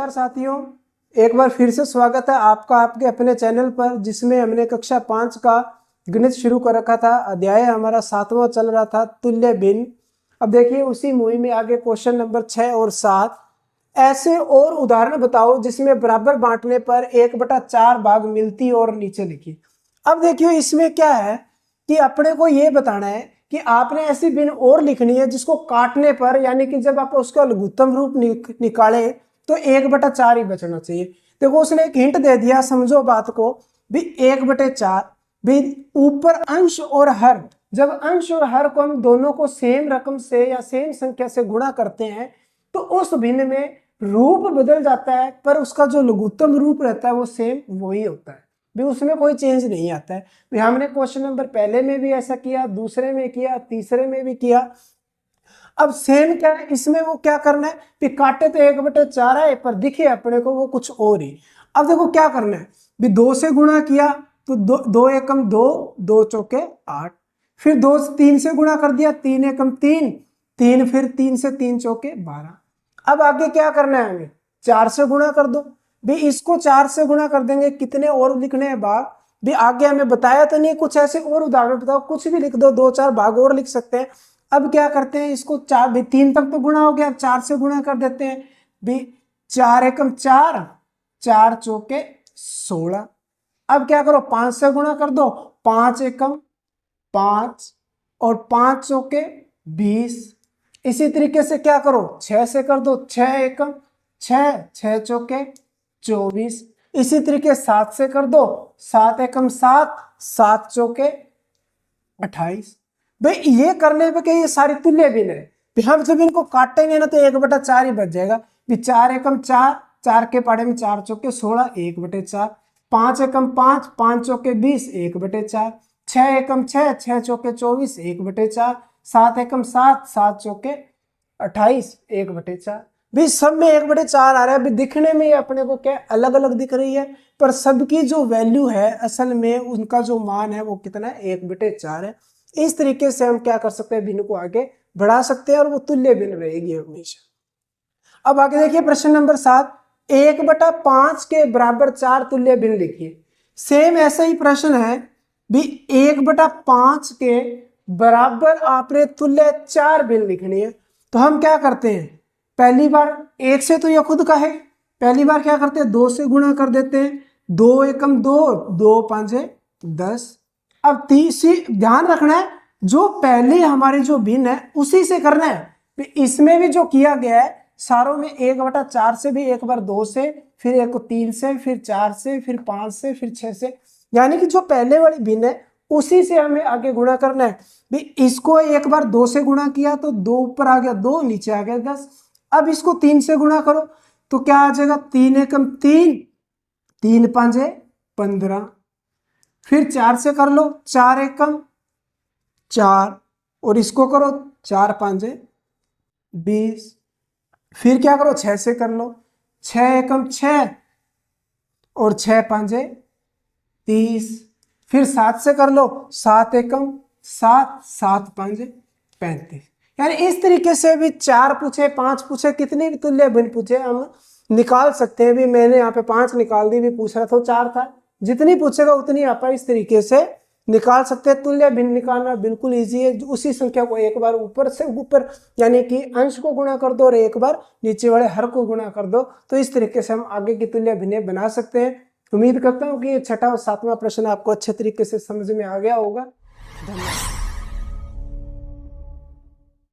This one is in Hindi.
नमस्कार साथियों, एक बार फिर से स्वागत है आपका आपके अपने चैनल पर, जिसमें हमने कक्षा 5 का गणित शुरू कर रखा था। अध्याय हमारा 7वां चल रहा था, तुल्य भिन्न। अब देखिए उसी मूवी में आगे क्वेश्चन नंबर 6 और 7, ऐसे और उदाहरण बताओ जिसमें बराबर बांटने पर 1/4 भाग मिलती और नीचे लिखी। अब देखिए इसमें क्या है कि अपने को ये बताना है कि आपने ऐसी भिन्न और लिखनी है जिसको काटने पर, यानी कि जब आप उसका लघुत्तम रूप निकाले तो 1/4 ही बचना चाहिए। देखो उसने एक हिंट दे दिया, समझो बात को भी। 1/4 भी ऊपर अंश और हर, जब अंश और हर को हम दोनों को सेम रकम से या सेम संख्या से गुणा करते हैं तो उस भिन्न में रूप बदल जाता है, पर उसका जो लघुत्तम रूप रहता है वो सेम वही होता है भी, उसमें कोई चेंज नहीं आता है भी। हमने क्वेश्चन नंबर पहले में भी ऐसा किया, दूसरे में किया, तीसरे में भी किया। अब सेम क्या है इसमें, वो क्या करना है भी, काटे तो 1/4 है पर दिखे अपने को वो कुछ और ही। अब देखो क्या करना है भी, 2 से गुणा किया तो 2 एकम 2, 2 चौके 8, फिर 2 से 3 से गुणा कर दिया, 3 एकम 3, 3 फिर 3 से 3 चौके 12। अब आगे क्या करना है हमें, 4 से गुणा कर दो भी। इसको 4 से गुणा कर देंगे, कितने और लिखने हैं भाग भी, आगे हमें बताया तो नहीं, कुछ ऐसे और उदाहरण बताओ, कुछ भी लिख दो, 2-4 भाग और लिख सकते हैं। अब क्या करते हैं, इसको 4 भी 3 तक तो गुणा हो गया, 4 से गुणा कर देते हैं भी। 4 एकम 4, 4 चौके 16। अब क्या करो, 5 से गुणा कर दो, 5 एकम 5 और 5 चौके 20। इसी तरीके से क्या करो, 6 से कर दो, 6 एकम 6, 6 चौके 24। इसी तरीके 7 से कर दो, 7 एकम 7, 7 चौके 28। भाई ये करने पे क्या, ये सारी तुल्य भिन्न है। हम जब इनको काटेंगे ना तो 1/4 ही बच जाएगा भी। 4 एकम 4, 4 के पाड़े में 4 चौके 16, 1/4। 5 एकम 5, 5 चौके 20, 1/4। 6 एकम 6, 6 चौके 24, 1/4। 7 एकम 7, 7 चौके 28, 1/4। भी सब में 1/4 आ रहा है भी। दिखने में अपने को क्या अलग अलग दिख रही है, पर सबकी जो वैल्यू है असल में उनका जो मान है वो कितना है, 1/4 है। इस तरीके से हम क्या कर सकते हैं, भिन्न को आगे बढ़ा सकते हैं और वो तुल्य भिन्न रहेगी हमेशा। अब आगे देखिए प्रश्न नंबर 7, 1/5 के बराबर 4 तुल्य भिन्न लिखिए। सेम ऐसा ही प्रश्न है भी, 1/5 के बराबर आपने तुल्य 4 भिन्न लिखनी है। तो हम क्या करते हैं, पहली बार 1 से तो यह खुद का है, पहली बार क्या करते हैं 2 से गुणा कर देते हैं। 2 एकम 2, 2 5 10। अब तीसरी ध्यान रखना है, जो पहले हमारे जो भिन्न है उसी से करना है। इसमें भी जो किया गया है सारों में 1/4 से भी, एक बार 2 से, फिर एक को 3 से, फिर 4 से, फिर 5 से, फिर 6 से, यानी कि जो पहले वाली भिन्न है उसी से हमें आगे गुणा करना है भी। इसको एक बार 2 से गुणा किया तो 2 ऊपर आ गया 2, नीचे आ गया 10। अब इसको 3 से गुणा करो तो क्या आ जाएगा, 3 एकम 3, 3 5 15। फिर 4 से कर लो, 4 एकम 4 और इसको करो 4 5 20। फिर क्या करो, 6 से कर लो, 6 एकम 6 और 6 5 30। फिर 7 से कर लो, 7 एकम 7, 7 5 35। यानी इस तरीके से भी 4 पूछे, 5 पूछे, कितनी भी तुल्य भिन्न पूछे हम निकाल सकते हैं भी। मैंने यहाँ पे 5 निकाल दी, भी पूछ रहा था 4 था, जितनी पूछेगा उतनी आप इस तरीके से निकाल सकते हैं। तुल्य भिन्न निकालना बिल्कुल इजी है। उसी संख्या को एक बार ऊपर से ऊपर, यानी कि अंश को गुणा कर दो और एक बार नीचे वाले हर को गुणा कर दो, तो इस तरीके से हम आगे की तुल्य भिन्न बना सकते हैं। उम्मीद करता हूँ कि ये 6वां और 7वां प्रश्न आपको अच्छे तरीके से समझ में आ गया होगा। धन्यवाद।